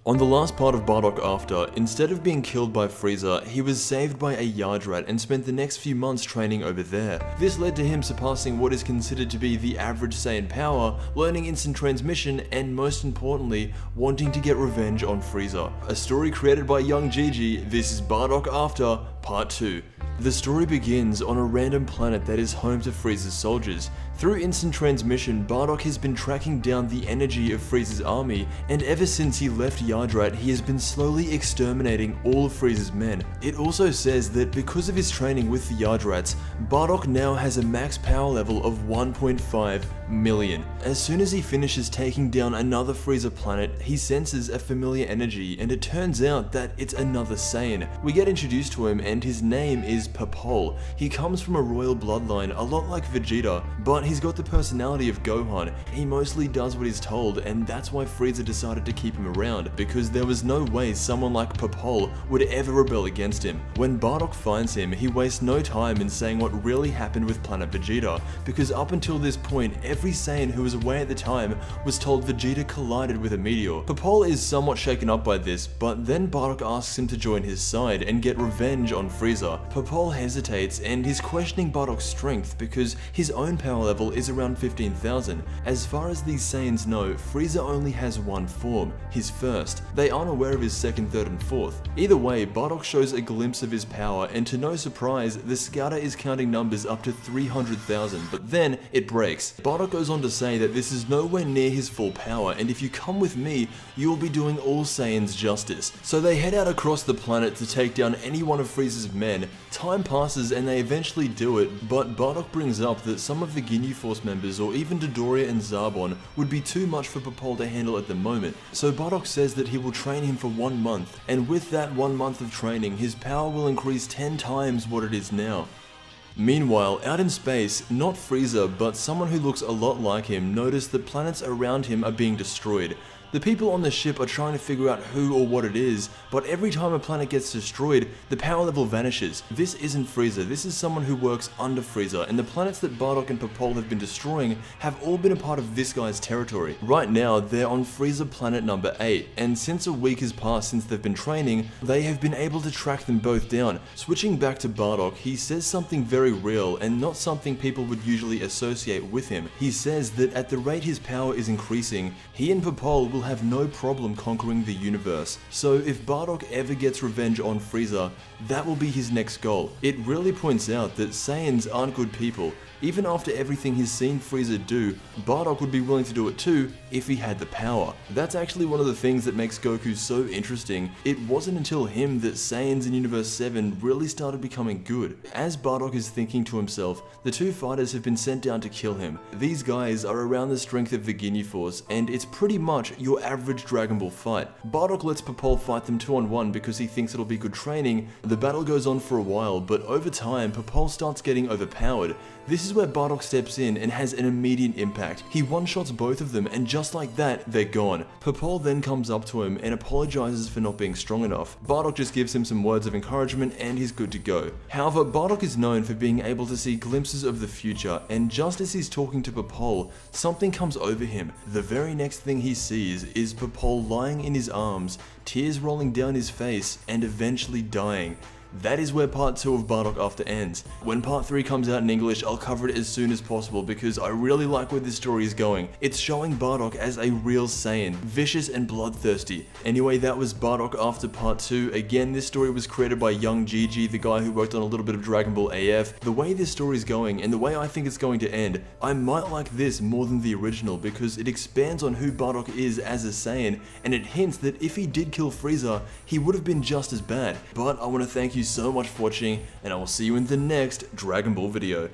On the last part of Bardock After, instead of being killed by Frieza, he was saved by a Yardrat and spent the next few months training over there. This led to him surpassing what is considered to be the average Saiyan power, learning instant transmission, and most importantly, wanting to get revenge on Frieza. A story created by young Gigi, this is Bardock After, Part 2. The story begins on a random planet that is home to Frieza's soldiers. Through instant transmission, Bardock has been tracking down the energy of Frieza's army, and ever since he left Yardrat, he has been slowly exterminating all of Frieza's men. It also says that because of his training with the Yardrats, Bardock now has a max power level of 1.5 million. As soon as he finishes taking down another Frieza planet, he senses a familiar energy, and it turns out that it's another Saiyan. We get introduced to him, and his name is Papol. He comes from a royal bloodline, a lot like Vegeta, but he's got the personality of Gohan. He mostly does what he's told, and that's why Frieza decided to keep him around, because there was no way someone like Papol would ever rebel against him. When Bardock finds him, he wastes no time in saying what really happened with Planet Vegeta, because up until this point, every Saiyan who was away at the time was told Vegeta collided with a meteor. Papol is somewhat shaken up by this, but then Bardock asks him to join his side and get revenge on Frieza. Papol hesitates and he's questioning Bardock's strength because his own power level is around 15,000. As far as these Saiyans know, Frieza only has one form, his first. They aren't aware of his second, third, and fourth. Either way, Bardock shows a glimpse of his power, and to no surprise, the scouter is counting numbers up to 300,000, but then it breaks. Bardock goes on to say that this is nowhere near his full power, and if you come with me, you will be doing all Saiyans justice. So they head out across the planet to take down any one of Frieza's men. Time passes and they eventually do it, but Bardock brings up that some of the Ginyu Force members, or even Dodoria and Zarbon, would be too much for Papol to handle at the moment. So Bardock says that he will train him for 1 month, and with that 1 month of training, his power will increase 10 times what it is now. Meanwhile, out in space, not Frieza, but someone who looks a lot like him noticed that planets around him are being destroyed. The people on the ship are trying to figure out who or what it is, but every time a planet gets destroyed, the power level vanishes. This isn't Frieza, this is someone who works under Frieza, and the planets that Bardock and Papol have been destroying have all been a part of this guy's territory. Right now, they're on Frieza planet number 8, and since a week has passed since they've been training, they have been able to track them both down. Switching back to Bardock, he says something very real, and not something people would usually associate with him. He says that at the rate his power is increasing, he and Papol will have no problem conquering the universe. So if Bardock ever gets revenge on Frieza, that will be his next goal. It really points out that Saiyans aren't good people. Even after everything he's seen Frieza do, Bardock would be willing to do it too if he had the power. That's actually one of the things that makes Goku so interesting. It wasn't until him that Saiyans in Universe 7 really started becoming good. As Bardock is thinking to himself, the two fighters have been sent down to kill him. These guys are around the strength of the Ginyu Force, and it's pretty much your average Dragon Ball fight. Bardock lets Papol fight them 2-on-1 because he thinks it'll be good training. The battle goes on for a while, but over time, Papol starts getting overpowered. This is where Bardock steps in and has an immediate impact. He one-shots both of them, and just like that, they're gone. Papol then comes up to him and apologizes for not being strong enough. Bardock just gives him some words of encouragement and he's good to go. However, Bardock is known for being able to see glimpses of the future, and just as he's talking to Papol, something comes over him. The very next thing he sees is Papol lying in his arms, tears rolling down his face, and eventually dying. That is where part 2 of Bardock After ends. When part 3 comes out in English, I'll cover it as soon as possible because I really like where this story is going. It's showing Bardock as a real Saiyan, vicious and bloodthirsty. Anyway, that was Bardock After part 2. Again, this story was created by young Gigi, the guy who worked on a little bit of Dragon Ball AF. The way this story is going and the way I think it's going to end, I might like this more than the original because it expands on who Bardock is as a Saiyan, and it hints that if he did kill Frieza, he would have been just as bad. But I want to thank you so much for watching, and I will see you in the next Dragon Ball video.